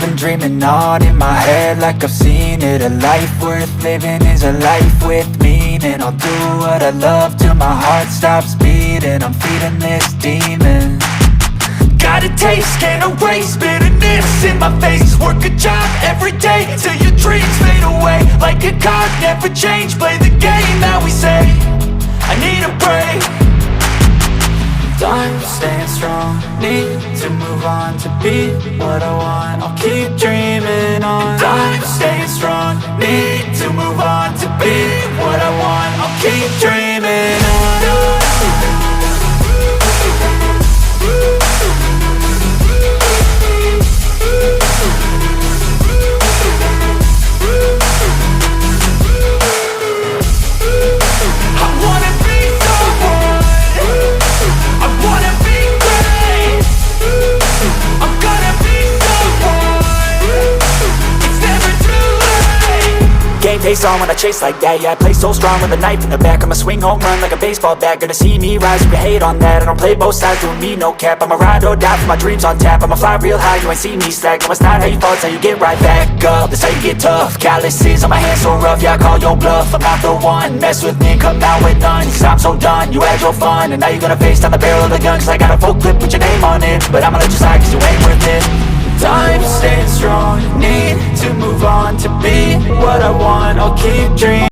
been dreaming on in my head like I've seen it. A life worth living is a life with meaning. I'll do what I love till my heart stops beating. I'm feeding this demon. Got a taste, can't erase bitterness in my face. Work a job every day till your dreams fade away. Like a card, never change, play the game that we say. I need a break. I'm staying strong, need to move on to be what I want. I'll keep dreaming on. I'm staying strong, need to move on to be what I want. I'll keep dreaming on. Game face on when I chase like that. Yeah, I play so strong with a knife in the back. I'ma swing home run like a baseball bat. Gonna see me rise, you can hate on that. I don't play both sides, doing me no cap. I'ma ride or die for my dreams on tap. I'ma fly real high, you ain't see me slack. No, it's not how you fall, it's how you get right back up. That's how you get tough. Calluses on my hands so rough, yeah, I call your bluff. I'm not the one, mess with me and come out with none. Cause I'm so done, you had your fun. And now you're gonna face down the barrel of the gun. Cause I got a full clip, put your name on it. But I'ma let you slide cause you ain't worth it. I'm staying strong, need to move on to be what I want. I'll keep dreaming.